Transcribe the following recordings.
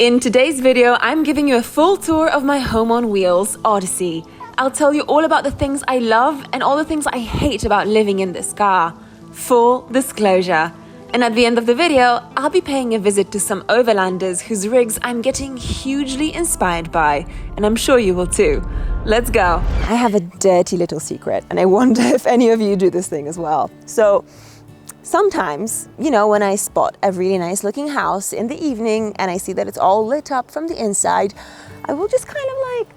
In today's video, I'm giving you a full tour of my home on wheels, Odyssey. I'll tell you all about the things I love and all the things I hate about living in this car. Full disclosure. And at the end of the video, I'll be paying a visit to some overlanders whose rigs I'm getting hugely inspired by, and I'm sure you will too. Let's go. I have a dirty little secret, and I wonder if any of you do this thing as well. So, sometimes, when I spot a really nice looking house in the evening and I see that it's all lit up from the inside, I will just kind of like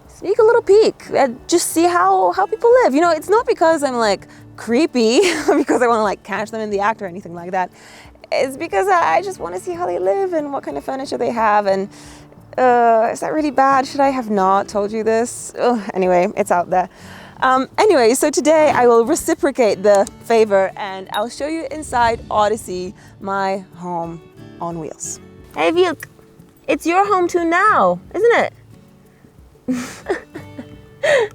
sneak a little peek and just see how people live. It's not because I'm like creepy, because I want to like catch them in the act or anything like that. It's because I just want to see how they live and what kind of furniture they have. And is that really bad? Should I have not told you this? Anyway, it's out there. Anyway, so today I will reciprocate the favor and I'll show you inside Odyssey, my home on wheels. Hey Viet, it's your home too now, isn't it?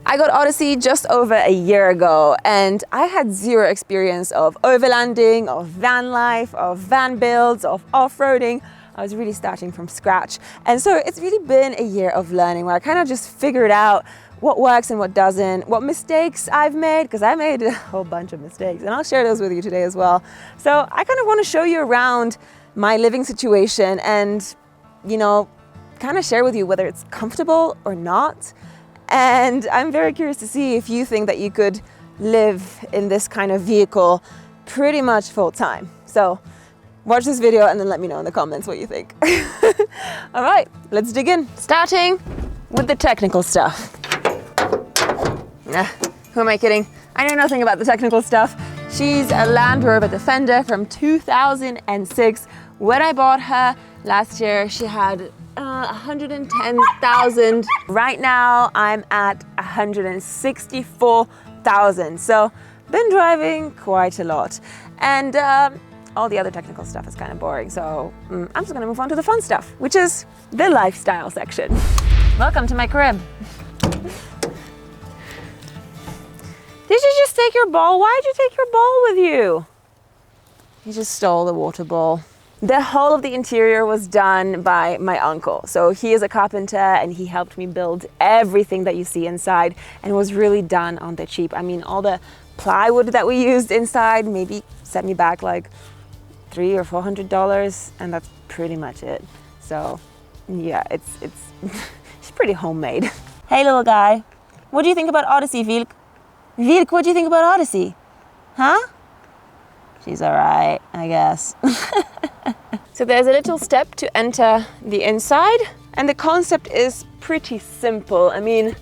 I got Odyssey just over a year ago and I had zero experience of overlanding, of van life, of van builds, of off-roading. I was really starting from scratch. And so it's really been a year of learning where I kind of just figured out what works and what doesn't, what mistakes I've made, because I made a whole bunch of mistakes, and I'll share those with you today as well. So I kind of want to show you around my living situation and, kind of share with you whether it's comfortable or not. And I'm very curious to see if you think that you could live in this kind of vehicle pretty much full time. So watch this video and then let me know in the comments what you think. All right, let's dig in. Starting with the technical stuff. Who am I kidding? I know nothing about the technical stuff. She's a Land Rover Defender from 2006. When I bought her last year, she had 110,000. Right now, I'm at 164,000. So, been driving quite a lot. And all the other technical stuff is kind of boring. So, I'm just gonna move on to the fun stuff, which is the lifestyle section. Welcome to my crib. Did you just take your ball? Why did you take your ball with you? You just stole the water ball. The whole of the interior was done by my uncle. So he is a carpenter and he helped me build everything that you see inside, and it was really done on the cheap. I mean, all the plywood that we used inside maybe set me back like $300 or $400, and that's pretty much it. So yeah, it's it's pretty homemade. Hey little guy, what do you think about Odyssey, Viet? Viet, what do you think about Odyssey? Huh? She's all right, I guess. So there's a little step to enter the inside, and the concept is pretty simple. I mean,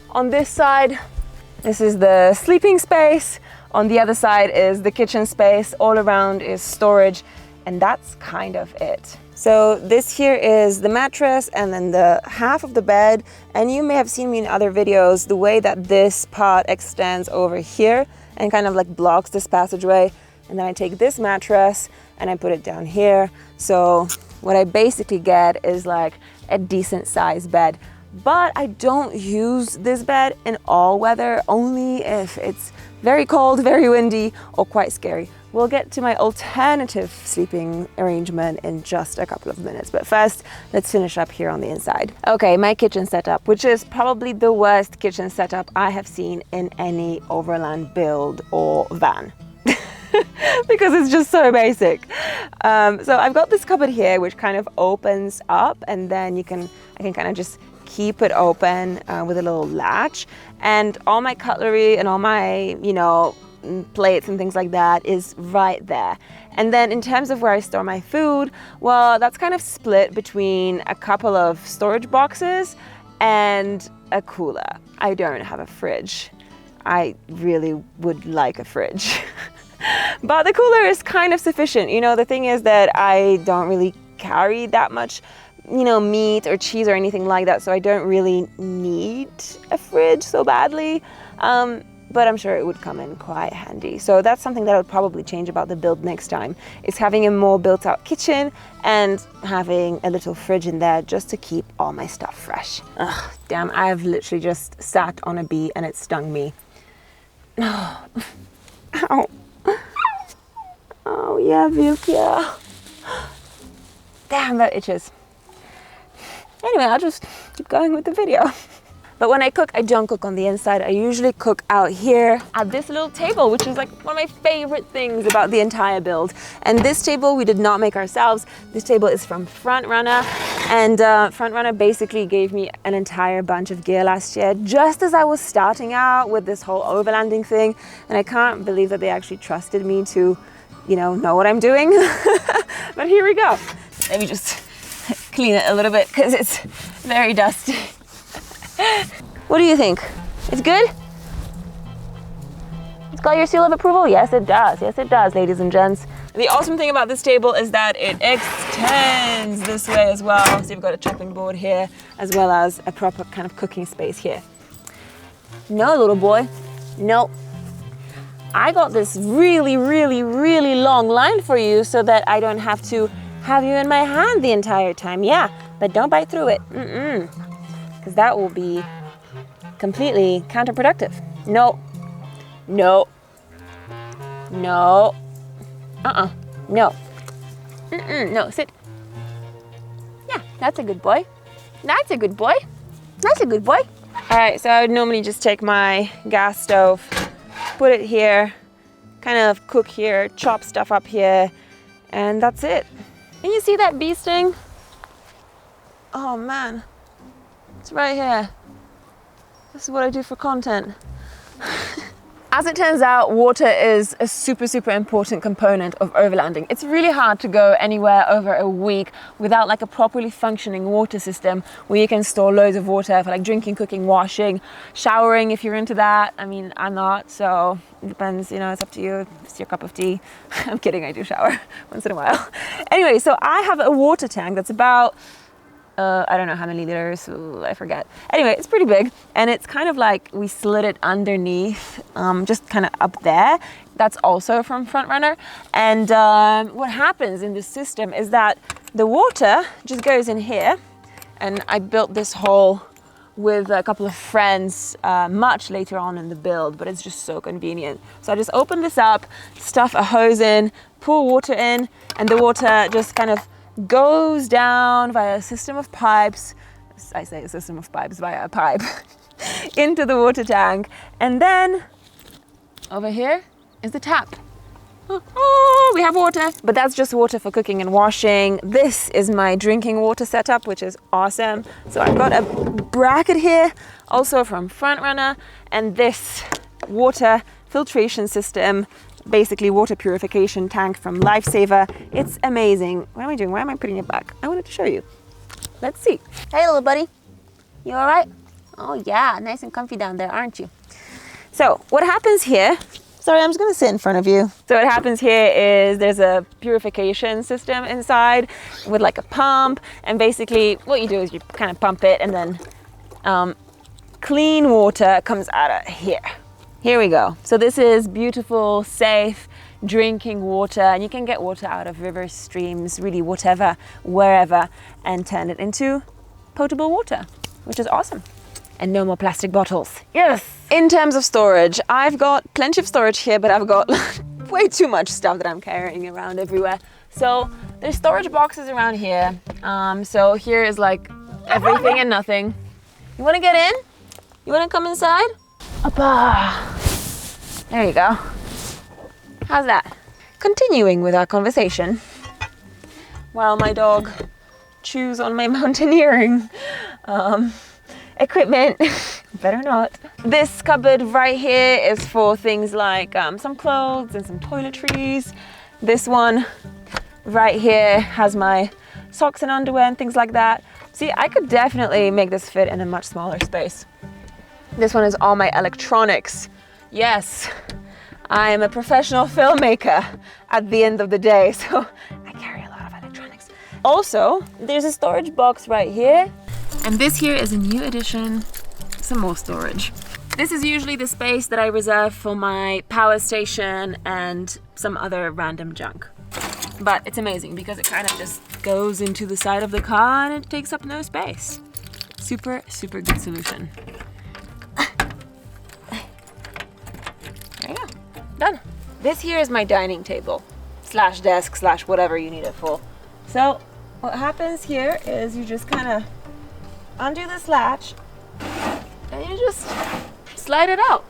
on this side, this is the sleeping space. On the other side is the kitchen space. All around is storage, and that's kind of it. So this here is the mattress and then the half of the bed. And you may have seen me in other videos, the way that this part extends over here and kind of like blocks this passageway. And then I take this mattress and I put it down here. So what I basically get is like a decent sized bed. But I don't use this bed in all weather, only if it's very cold, very windy, or quite scary. We'll get to my alternative sleeping arrangement in just a couple of minutes. But first, let's finish up here on the inside. Okay, my kitchen setup, which is probably the worst kitchen setup I have seen in any overland build or van. Because it's just so basic. So I've got this cupboard here which kind of opens up, and then I can kind of just keep it open with a little latch, and all my cutlery and all my plates and things like that is right there. And then in terms of where I store my food, well, that's kind of split between a couple of storage boxes and a cooler. I don't have a fridge. I really would like a fridge. But the cooler is kind of sufficient. The thing is that I don't really carry that much, meat or cheese or anything like that, so I don't really need a fridge so badly. But I'm sure it would come in quite handy. So that's something that I would probably change about the build next time, is having a more built-out kitchen and having a little fridge in there just to keep all my stuff fresh. Ugh, damn, I have literally just sat on a bee and it stung me. Oh, ow. Oh yeah, Viet, yeah. Damn, that itches. Anyway, I'll just keep going with the video. But when I cook, I don't cook on the inside. I usually cook out here at this little table, which is like one of my favorite things about the entire build. And this table we did not make ourselves. This table is from Front Runner. And Front Runner basically gave me an entire bunch of gear last year, just as I was starting out with this whole overlanding thing. And I can't believe that they actually trusted me to, you know what I'm doing. But here we go. Let me just clean it a little bit because it's very dusty. What do you think? It's good? It's got your seal of approval? Yes, it does. Yes, it does, ladies and gents. The awesome thing about this table is that it extends this way as well. So you've got a chopping board here, as well as a proper kind of cooking space here. No, little boy, no. I got this really, really, really long line for you so that I don't have to have you in my hand the entire time. Yeah, but don't bite through it. Because that will be completely counterproductive. No, no, no, no, no, sit. Yeah, that's a good boy. That's a good boy. That's a good boy. All right, so I would normally just take my gas stove, put it here, kind of cook here, chop stuff up here, and that's it. And you see that bee sting? Oh man. It's right here. This is what I do for content. As it turns out, water is a super, super important component of overlanding. It's really hard to go anywhere over a week without like a properly functioning water system where you can store loads of water for like drinking, cooking, washing, showering if you're into that. I mean, I'm not, so it depends, you know, it's up to you. It's your cup of tea. I'm kidding, I do shower once in a while. Anyway, so I have a water tank that's about I don't know how many liters, I forget. Anyway, it's pretty big, and it's kind of like we slid it underneath, just kind of up there. That's also from Front Runner. And what happens in this system is that the water just goes in here, and I built this hole with a couple of friends much later on in the build, but it's just so convenient. So I just open this up, stuff a hose in, pour water in, and the water just kind of goes down via a system of pipes. I say a system of pipes, via a pipe into the water tank. And then over here is the tap. Oh, we have water. But that's just water for cooking and washing. This is my drinking water setup, which is awesome. So I've got a bracket here, also from Front Runner, and this water filtration system, basically water purification tank from Lifesaver. It's amazing. What am I doing? Why am I putting it back? I wanted to show you. Let's see. Hey, little buddy. You all right? Oh yeah, nice and comfy down there, aren't you? So what happens here, sorry, I'm just gonna sit in front of you. So what happens here is there's a purification system inside with like a pump, and basically what you do is you kind of pump it, and then clean water comes out of here. Here we go. So this is beautiful, safe drinking water, and you can get water out of rivers, streams, really whatever, wherever, and turn it into potable water, which is awesome. And no more plastic bottles. Yes! In terms of storage, I've got plenty of storage here, but I've got way too much stuff that I'm carrying around everywhere. So there's storage boxes around here. So here is like everything and nothing. You wanna get in? You wanna come inside? Appa. There you go. How's that? Continuing with our conversation while my dog chews on my mountaineering equipment. Better not. This cupboard right here is for things like some clothes and some toiletries. This one right here has my socks and underwear and things like that. See, I could definitely make this fit in a much smaller space. This one is all my electronics. Yes, I am a professional filmmaker at the end of the day, so I carry a lot of electronics. Also, there's a storage box right here. And this here is a new addition, some more storage. This is usually the space that I reserve for my power station and some other random junk. But it's amazing because it kind of just goes into the side of the car and it takes up no space. Super, super good solution. There you go, done. This here is my dining table, slash desk, slash whatever you need it for. So what happens here is you just kind of undo this latch and you just slide it out.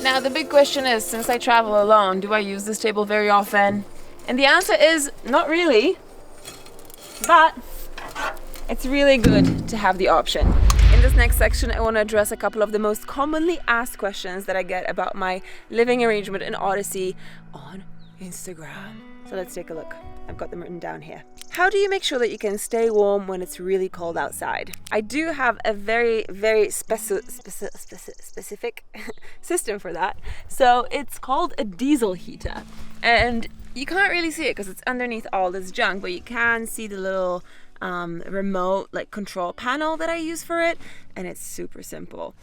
Now the big question is, since I travel alone, do I use this table very often? And the answer is not really, but it's really good to have the option. In this next section, I want to address a couple of the most commonly asked questions that I get about my living arrangement in Odyssey on Instagram. So let's take a look. I've got them written down here. How do you make sure that you can stay warm when it's really cold outside? I do have a very, very specific system for that. So it's called a diesel heater. And you can't really see it because it's underneath all this junk, but you can see the little remote like control panel that I use for it, and it's super simple.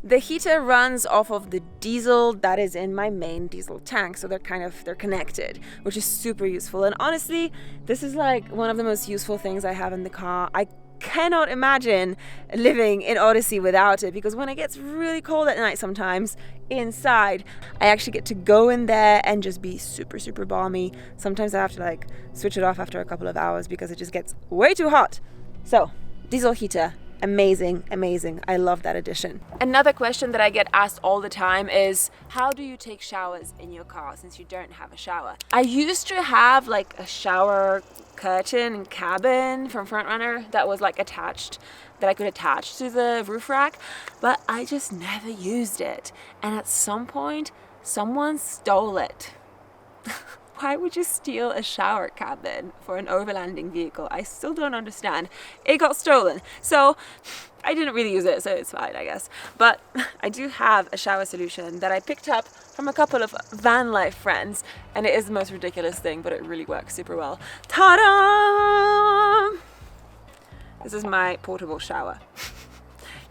The heater runs off of the diesel that is in my main diesel tank, so they're connected, which is super useful. And honestly, this is like one of the most useful things I have in the car. I cannot imagine living in Odyssey without it, because when it gets really cold at night sometimes inside, I actually get to go in there and just be super, super balmy. Sometimes I have to like switch it off after a couple of hours because it just gets way too hot. So, diesel heater. Amazing, amazing. I love that addition. Another question that I get asked all the time is, how do you take showers in your car since you don't have a shower? I used to have like a shower curtain and cabin from FrontRunner that was like attached, that I could attach to the roof rack, but I just never used it. And at some point, someone stole it. Why would you steal a shower cabin for an overlanding vehicle? I still don't understand. It got stolen. So I didn't really use it, so it's fine, I guess. But I do have a shower solution that I picked up from a couple of van life friends, and it is the most ridiculous thing, but it really works super well. Ta-da! This is my portable shower.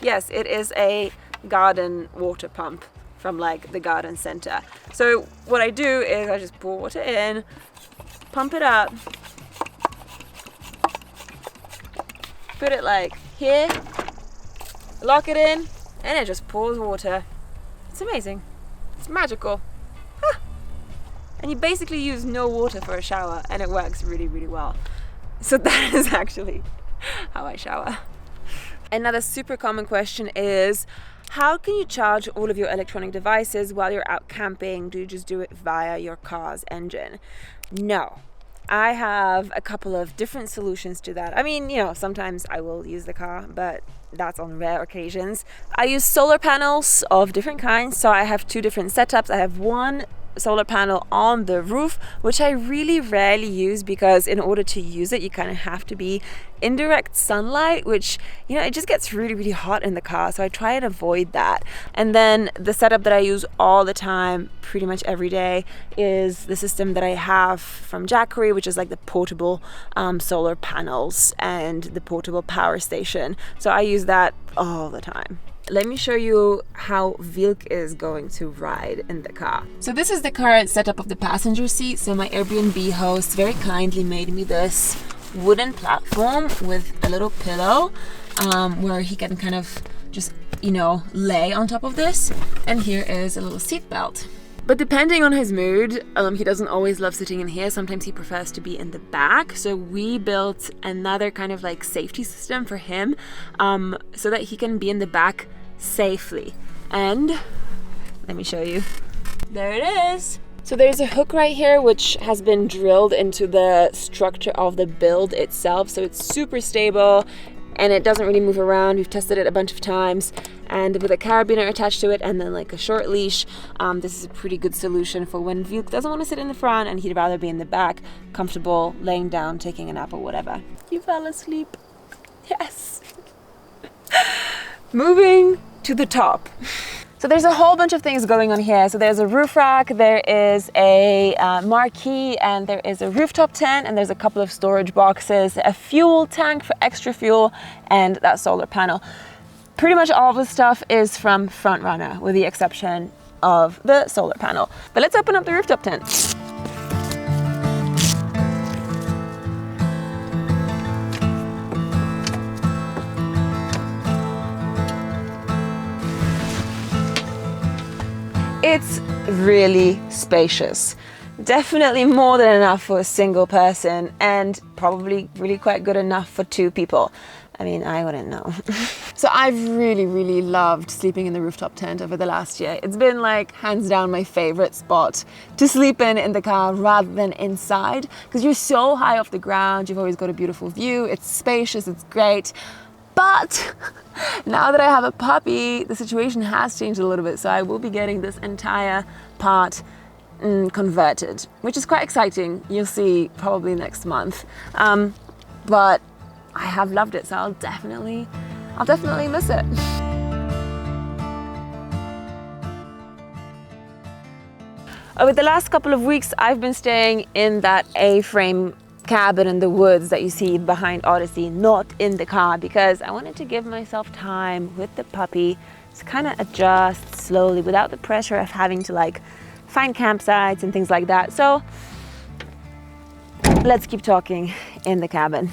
Yes, it is a garden water pump from like the garden center. So what I do is I just pour water in, pump it up, put it like here, lock it in, and it just pours water. It's amazing. It's magical. Huh. And you basically use no water for a shower, and it works really, really well. So that is actually how I shower. Another super common question is, how can you charge all of your electronic devices while you're out camping? Do you just do it via your car's engine? No. I have a couple of different solutions to that. I mean, sometimes I will use the car, but that's on rare occasions. I use solar panels of different kinds, so I have two different setups. I have one solar panel on the roof, which I really rarely use because in order to use it, you kind of have to be in direct sunlight, which, it just gets really, really hot in the car. So I try and avoid that. And then the setup that I use all the time, pretty much every day, is the system that I have from Jureit, which is like the portable solar panels and the portable power station. So I use that all the time. Let me show you how Vilk is going to ride in the car. So this is the current setup of the passenger seat. So my Airbnb host very kindly made me this wooden platform with a little pillow where he can kind of just, lay on top of this. And here is a little seat belt. But depending on his mood, he doesn't always love sitting in here. Sometimes he prefers to be in the back. So we built another kind of like safety system for him so that he can be in the back safely. And let me show you. There it is. So there's a hook right here which has been drilled into the structure of the build itself. So it's super stable and it doesn't really move around. We've tested it a bunch of times. And with a carabiner attached to it and then like a short leash, this is a pretty good solution for when Vilk doesn't want to sit in the front and he'd rather be in the back, comfortable, laying down, taking a nap or whatever. You fell asleep. Yes. Moving to the top. So there's a whole bunch of things going on here. So there's a roof rack, there is a marquee, and there is a rooftop tent, and there's a couple of storage boxes, a fuel tank for extra fuel, and that solar panel. Pretty much all of the stuff is from FrontRunner, with the exception of the solar panel. But let's open up the rooftop tent. It's really spacious. definitely more than enough for a single person, and probably really quite good enough for 2 people. I mean, I wouldn't know. So I've really loved sleeping in the rooftop tent over the last year. It's been like hands down my favorite spot to sleep in the car rather than inside, because you're so high off the ground. You've always got a beautiful view. It's spacious, it's great. But now that I have a puppy, the situation has changed a little bit. So I will be getting this entire part converted, which is quite exciting. You'll see probably next month. But I have loved it, so I'll definitely miss it. Over the last couple of weeks, I've been staying in that A-frame cabin in the woods that you see behind Odyssey, not in the car, because I wanted to give myself time with the puppy to kind of adjust slowly without the pressure of having to like find campsites and things like that. So let's keep talking in the cabin.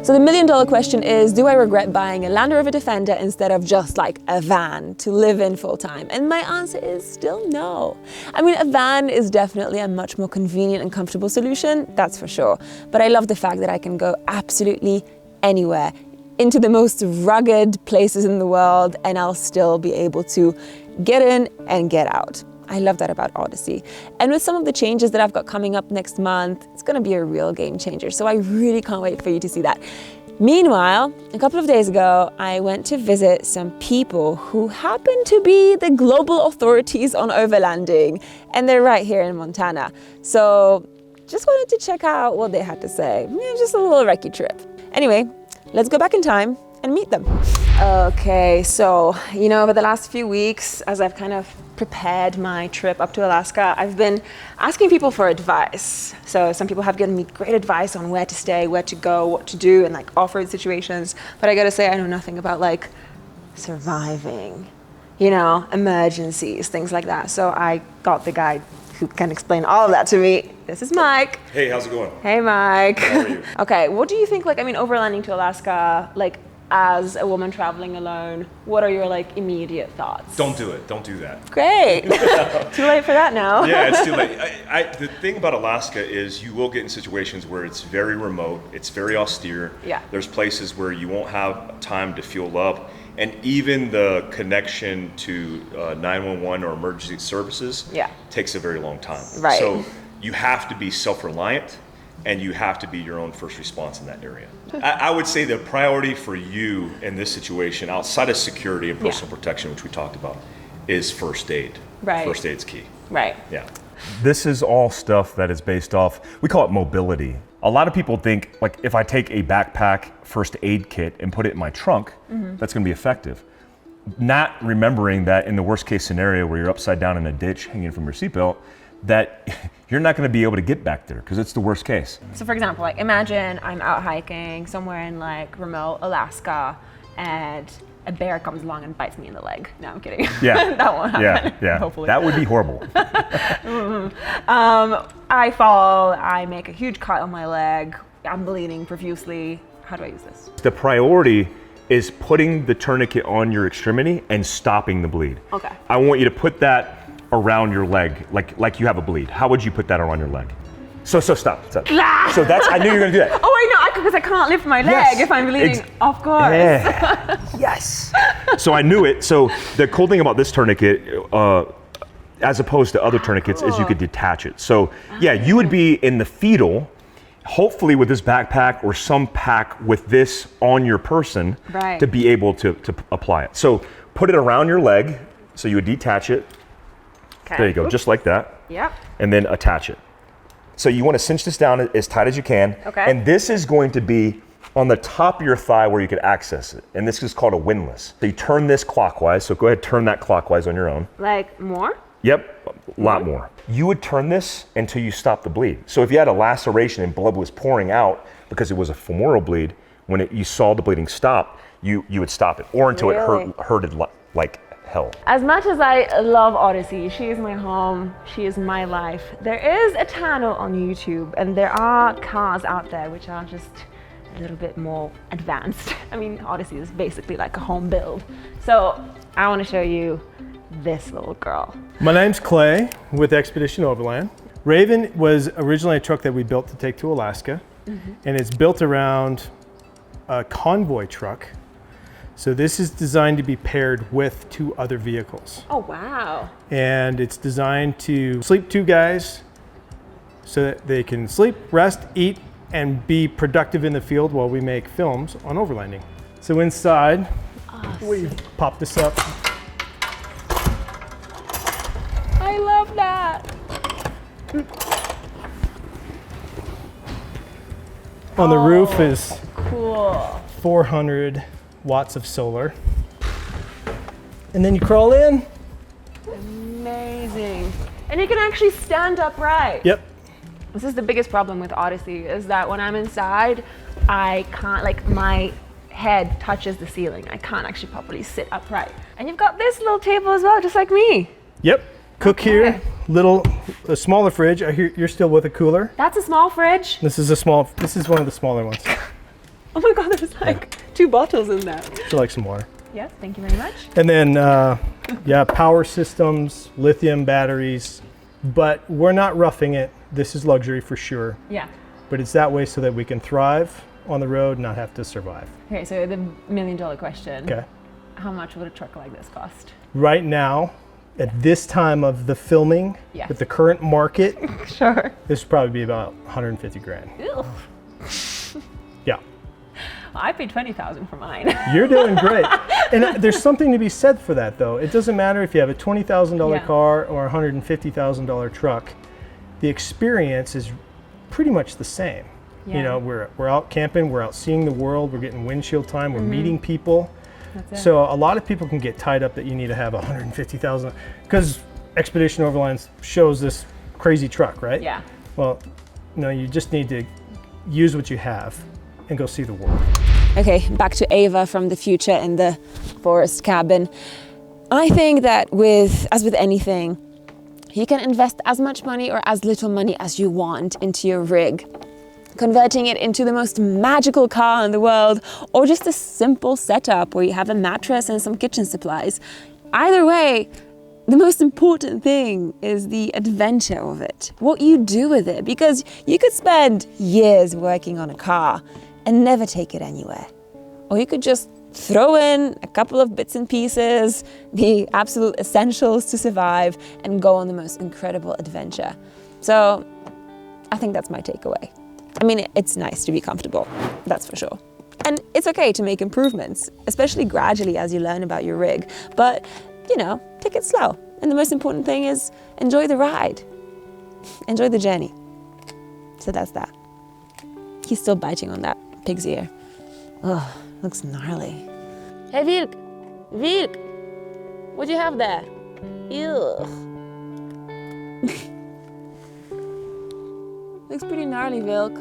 So the $1,000,000 question is, do I regret buying a Land Rover Defender instead of just like a van to live in full time? And my answer is still no. I mean, a van is definitely a much more convenient and comfortable solution, that's for sure. But I love the fact that I can go absolutely anywhere, into the most rugged places in the world, and I'll still be able to get in and get out. I love that about Odyssey. And with some of the changes that I've got coming up next month, it's gonna be a real game changer. So I really can't wait for you to see that. Meanwhile, a couple of days ago, I went to visit some people who happen to be the global authorities on overlanding, and they're right here in Montana. So just wanted to check out what they had to say. Just a little recce trip. Anyway, let's go back in time and meet them. Okay, so, over the last few weeks, as I've kind of prepared my trip up to Alaska, I've been asking people for advice. So some people have given me great advice on where to stay, where to go, what to do, and like off-road situations. But I gotta say, I know nothing about like surviving, emergencies, things like that. So I got the guy who can explain all of that to me. This is Mike. Hey, how's it going? Hey, Mike. How are you? Okay, what do you think, overlanding to Alaska, as a woman traveling alone, what are your immediate thoughts? Don't do it. Don't do that. Great. Too late for that now. Yeah, it's too late. The thing about Alaska is you will get in situations where it's very remote, it's very austere. Yeah. There's places where you won't have time to fuel up, and even the connection to 911 or emergency services takes a very long time. Right. So you have to be self-reliant, and you have to be your own first response in that area. I would say the priority for you in this situation, outside of security and personal protection, which we talked about, is first aid. Right. First aid's key. Right. Yeah. This is all stuff that is based off, we call it mobility. A lot of people think, if I take a backpack first aid kit and put it in my trunk, that's gonna be effective. Not remembering that in the worst case scenario where you're upside down in a ditch hanging from your seatbelt, that you're not going to be able to get back there because it's the worst case. So for example, imagine I'm out hiking somewhere in remote Alaska and a bear comes along and bites me in the leg. No, I'm kidding. Yeah. That won't happen. Yeah. Hopefully. That would be horrible. I fall, I make a huge cut on my leg, I'm bleeding profusely. How do I use this? The priority is putting the tourniquet on your extremity and stopping the bleed. Okay. I want you to put that around your leg, like you have a bleed. How would you put that around your leg? So stop. So that's, I knew you were gonna do that. Oh, I know, because I can't lift my leg if I'm bleeding, of course. Yeah. Yes. So I knew it. So the cool thing about this tourniquet, as opposed to other tourniquets, is you could detach it. So yeah, you would be in the fetal, hopefully with this backpack or some pack with this on your person to be able to apply it. So put it around your leg, so you would detach it. Okay. There you go, just like that. Yep. And then attach it. So you want to cinch this down as tight as you can. Okay. And this is going to be on the top of your thigh where you could access it. And this is called a windlass. So you turn this clockwise. So go ahead, turn that clockwise on your own. More? Yep, a lot more. You would turn this until you stop the bleed. So if you had a laceration and blood was pouring out because it was a femoral bleed, when you saw the bleeding stop, you would stop it. Or until it hurted like hell. As much as I love Odyssey, she is my home, she is my life, there is a channel on YouTube and there are cars out there which are just a little bit more advanced. I mean, Odyssey is basically like a home build. So I want to show you this little girl. My name's Clay with Expedition Overland. Raven was originally a truck that we built to take to Alaska, and it's built around a convoy truck. So this is designed to be paired with 2 other vehicles. Oh, wow. And it's designed to sleep 2 guys so that they can sleep, rest, eat, and be productive in the field while we make films on overlanding. So inside, we pop this up. I love that. On the roof is Cool. 400 watts of solar. And then you crawl in. Amazing. And you can actually stand upright. Yep. This is the biggest problem with Odyssey, is that when I'm inside, I can't, like, my head touches the ceiling. I can't actually properly sit upright. And you've got this little table as well, just like me. Yep. Cook here. A smaller fridge. I hear you're still with a cooler. That's a small fridge. This is one of the smaller ones. Oh my God, there's like 2 bottles in there. Would you like some water? Yes, thank you very much. And then, power systems, lithium batteries, but we're not roughing it. This is luxury for sure. Yeah. But it's that way so that we can thrive on the road, not have to survive. Okay, so the $1,000,000 question. Okay. How much would a truck like this cost? Right now, at this time of the filming, Yes. with the current market, Sure. this would probably be about 150 grand. Ew. Yeah. I paid $20,000 for mine. You're doing great. And there's something to be said for that, though. It doesn't matter if you have a $20,000 Yeah. car or a $150,000 truck. The experience is pretty much the same. Yeah. You know, we're out camping, we're out seeing the world, we're getting windshield time, we're meeting people. That's it. So a lot of people can get tied up that you need to have 150,000 because Expedition Overland shows this crazy truck, right? Yeah. Well, no, you just need to use what you have and go see the world. Okay, back to Ava from the future in the forest cabin. I think that as with anything, you can invest as much money or as little money as you want into your rig. Converting it into the most magical car in the world, or just a simple setup where you have a mattress and some kitchen supplies. Either way, the most important thing is the adventure of it, what you do with it, because you could spend years working on a car and never take it anywhere. Or you could just throw in a couple of bits and pieces, the absolute essentials to survive, and go on the most incredible adventure. So I think that's my takeaway. I mean, it's nice to be comfortable, that's for sure. And it's okay to make improvements, especially gradually as you learn about your rig. But, take it slow. And the most important thing is enjoy the ride. Enjoy the journey. So that's that. He's still biting on that pig's ear. Oh, looks gnarly. Hey, Vilk. Vilk. What do you have there? Ew. Looks pretty gnarly, Vilk.